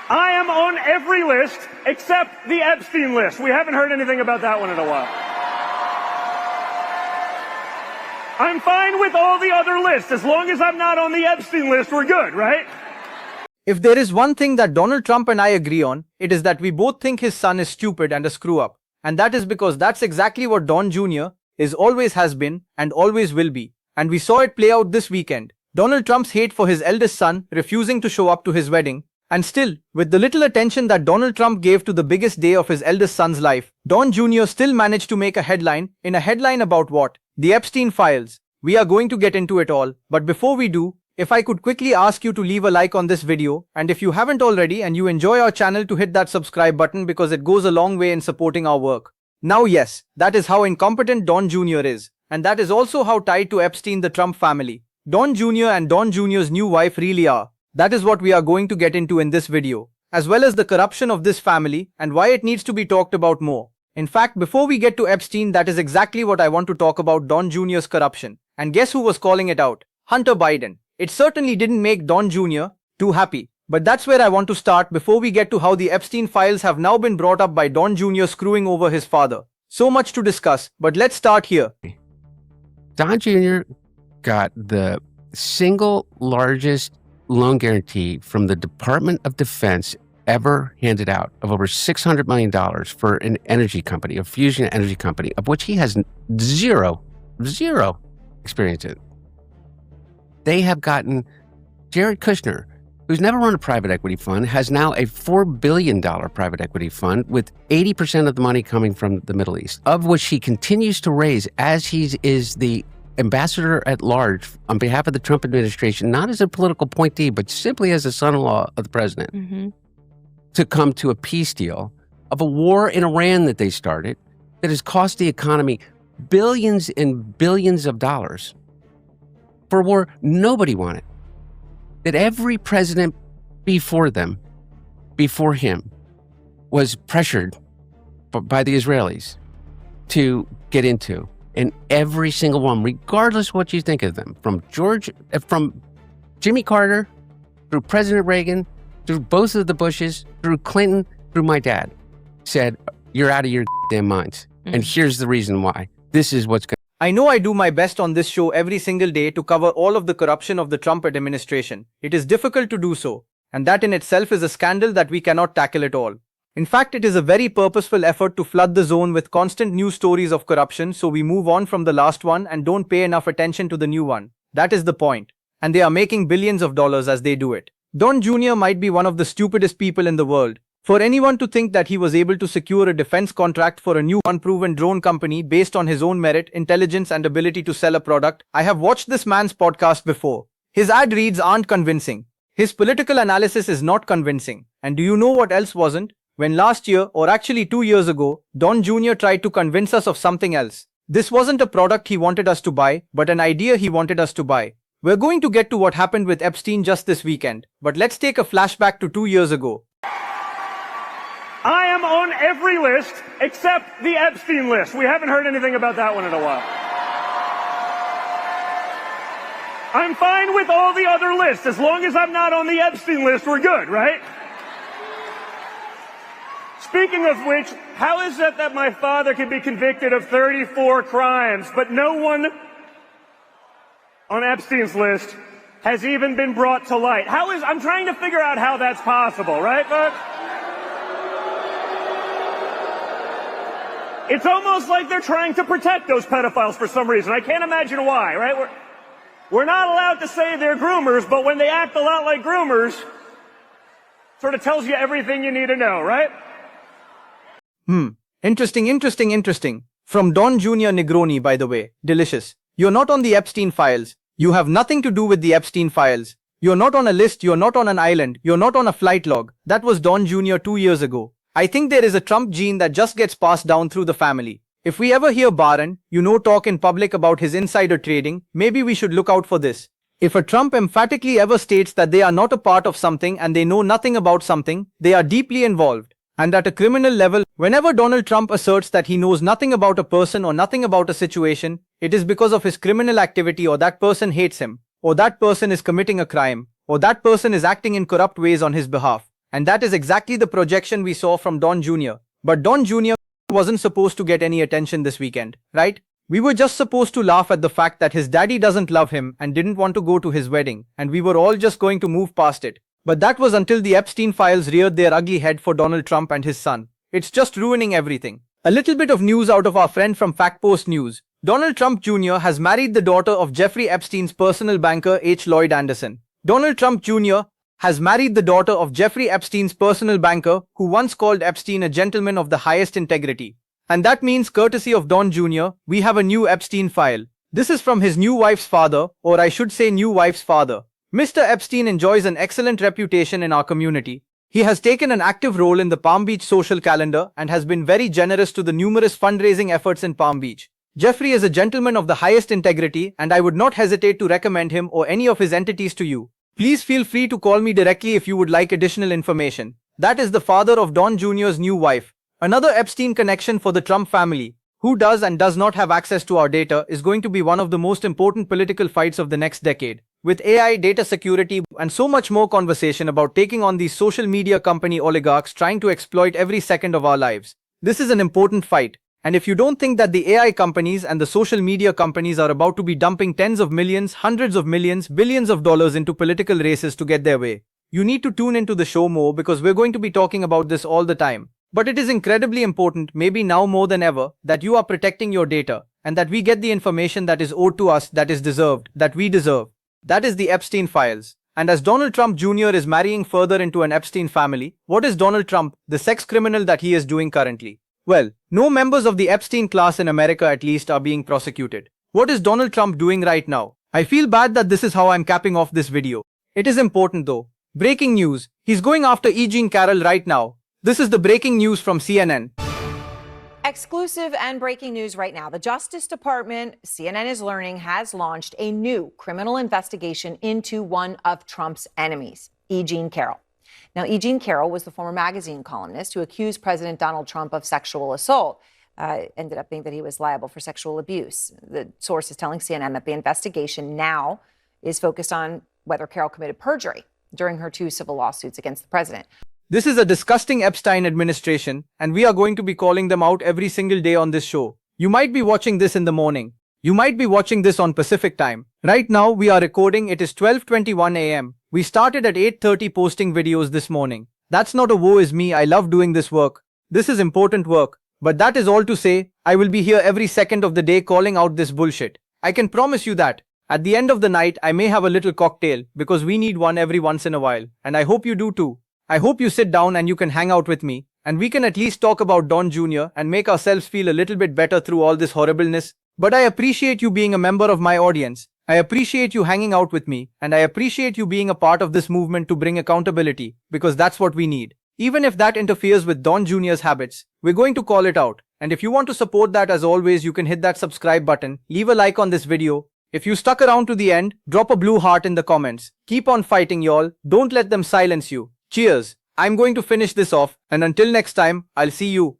I am on every list except the Epstein list. We haven't heard anything about that one in a while. I'm fine with all the other lists. As long as I'm not on the Epstein list, we're good, right? If there is one thing that Donald Trump and I agree on, it is that we both think his son is stupid and a screw-up. And that is because that's exactly what Don Jr. always has been and always will be. And we saw it play out this weekend. Donald Trump's hate for his eldest son refusing to show up to his wedding. And still, with the little attention that Donald Trump gave to the biggest day of his eldest son's life, Don Jr. still managed to make a headline about what? The Epstein files. We are going to get into it all, but before we do, if I could quickly ask you to leave a like on this video, and if you haven't already and you enjoy our channel, to hit that subscribe button because it goes a long way in supporting our work. Now yes, that is how incompetent Don Jr. is, and that is also how tied to Epstein the Trump family Don Jr. and Don Jr.'s new wife really are. That is what we are going to get into in this video, as well as the corruption of this family and why it needs to be talked about more. In fact, before we get to Epstein, that is exactly what I want to talk about: Don Jr.'s corruption. And guess who was calling it out? Hunter Biden. It certainly didn't make Don Jr. too happy. But that's where I want to start before we get to how the Epstein files have now been brought up by Don Jr. screwing over his father. So much to discuss, but let's start here. Don Jr. got the single largest loan guarantee from the Department of Defense ever handed out, of over $600 million for an energy company, a fusion energy company, of which he has zero experience in. They have gotten Jared Kushner, who's never run a private equity fund, has now a $4 billion private equity fund with 80% of the money coming from the Middle East, of which he continues to raise as he is the ambassador at large on behalf of the Trump administration, not as a political appointee, but simply as a son-in-law of the president, to come to a peace deal of a war in Iran that they started that has cost the economy billions and billions of dollars for a war nobody wanted, that every president before him, was pressured by the Israelis to get into. And every single one, regardless of what you think of them, from Jimmy Carter, through President Reagan, through both of the Bushes, through Clinton, through my dad, said, you're out of your damn minds. And here's the reason why. This is what's going to. I know I do my best on this show every single day to cover all of the corruption of the Trump administration. It is difficult to do so, and that in itself is a scandal that we cannot tackle at all. In fact, it is a very purposeful effort to flood the zone with constant news stories of corruption, so we move on from the last one and don't pay enough attention to the new one. That is the point. And they are making billions of dollars as they do it. Don Jr. might be one of the stupidest people in the world. For anyone to think that he was able to secure a defense contract for a new unproven drone company based on his own merit, intelligence, and ability to sell a product, I have watched this man's podcast before. His ad reads aren't convincing. His political analysis is not convincing. And do you know what else wasn't? When last year, or actually 2 years ago, Don Jr. tried to convince us of something else. This wasn't a product he wanted us to buy, but an idea he wanted us to buy. We're going to get to what happened with Epstein just this weekend, but let's take a flashback to 2 years ago. I am on every list except the Epstein list. We haven't heard anything about that one in a while. I'm fine with all the other lists. As long as I'm not on the Epstein list, we're good, right? Speaking of which, how is it that my father could be convicted of 34 crimes, but no one on Epstein's list has even been brought to light? I'm trying to figure out how that's possible, right, folks? It's almost like they're trying to protect those pedophiles for some reason. I can't imagine why, right? We're not allowed to say they're groomers, but when they act a lot like groomers, sort of tells you everything you need to know, right? Interesting. From Don Jr. Negroni, by the way. Delicious. You're not on the Epstein files. You have nothing to do with the Epstein files. You're not on a list, you're not on an island, you're not on a flight log. That was Don Jr. 2 years ago. I think there is a Trump gene that just gets passed down through the family. If we ever hear Barron, talk in public about his insider trading, maybe we should look out for this. If a Trump emphatically ever states that they are not a part of something and they know nothing about something, they are deeply involved. And at a criminal level, whenever Donald Trump asserts that he knows nothing about a person or nothing about a situation, it is because of his criminal activity, or that person hates him, or that person is committing a crime, or that person is acting in corrupt ways on his behalf. And that is exactly the projection we saw from Don Jr. But Don Jr. wasn't supposed to get any attention this weekend, right? We were just supposed to laugh at the fact that his daddy doesn't love him and didn't want to go to his wedding, and we were all just going to move past it. But that was until the Epstein files reared their ugly head for Donald Trump and his son. It's just ruining everything. A little bit of news out of our friend from FactPost News. Donald Trump Jr. has married the daughter of Jeffrey Epstein's personal banker H. Lloyd Anderson. Donald Trump Jr. has married the daughter of Jeffrey Epstein's personal banker, who once called Epstein a gentleman of the highest integrity. And that means, courtesy of Don Jr., we have a new Epstein file. This is from his new wife's father, or I should say new wife's father. Mr. Epstein enjoys an excellent reputation in our community. He has taken an active role in the Palm Beach social calendar and has been very generous to the numerous fundraising efforts in Palm Beach. Jeffrey is a gentleman of the highest integrity, and I would not hesitate to recommend him or any of his entities to you. Please feel free to call me directly if you would like additional information. That is the father of Don Jr.'s new wife. Another Epstein connection for the Trump family. Who does and does not have access to our data is going to be one of the most important political fights of the next decade. With AI, data security, and so much more conversation about taking on these social media company oligarchs trying to exploit every second of our lives. This is an important fight. And if you don't think that the AI companies and the social media companies are about to be dumping tens of millions, hundreds of millions, billions of dollars into political races to get their way, you need to tune into the show more, because we're going to be talking about this all the time. But it is incredibly important, maybe now more than ever, that you are protecting your data and that we get the information that is owed to us, that is deserved, that we deserve. That is the Epstein files. And as Donald Trump Jr. is marrying further into an Epstein family, what is Donald Trump, the sex criminal, that he is doing currently? Well, no members of the Epstein class in America at least are being prosecuted. What is Donald Trump doing right now? I feel bad that this is how I'm capping off this video. It is important though. Breaking news. He's going after E. Jean Carroll right now. This is the breaking news from CNN. Exclusive and breaking news right now. The Justice Department, CNN is learning, has launched a new criminal investigation into one of Trump's enemies, E. Jean Carroll. Now, E. Jean Carroll was the former magazine columnist who accused President Donald Trump of sexual assault. Ended up being that he was liable for sexual abuse. The source is telling CNN that the investigation now is focused on whether Carroll committed perjury during her 2 civil lawsuits against the president. This is a disgusting Epstein administration, and we are going to be calling them out every single day on this show. You might be watching this in the morning. You might be watching this on Pacific time. Right now, we are recording. It is 12:21 a.m. We started at 8:30 posting videos this morning. That's not a woe is me. I love doing this work. This is important work. But that is all to say, I will be here every second of the day calling out this bullshit. I can promise you that. At the end of the night, I may have a little cocktail, because we need one every once in a while. And I hope you do too. I hope you sit down and you can hang out with me, and we can at least talk about Don Jr. and make ourselves feel a little bit better through all this horribleness. But I appreciate you being a member of my audience. I appreciate you hanging out with me, and I appreciate you being a part of this movement to bring accountability, because that's what we need. Even if that interferes with Don Jr.'s habits, we're going to call it out. And if you want to support that, as always, you can hit that subscribe button, leave a like on this video. If you stuck around to the end, drop a blue heart in the comments. Keep on fighting, y'all. Don't let them silence you. Cheers. I'm going to finish this off, and until next time, I'll see you.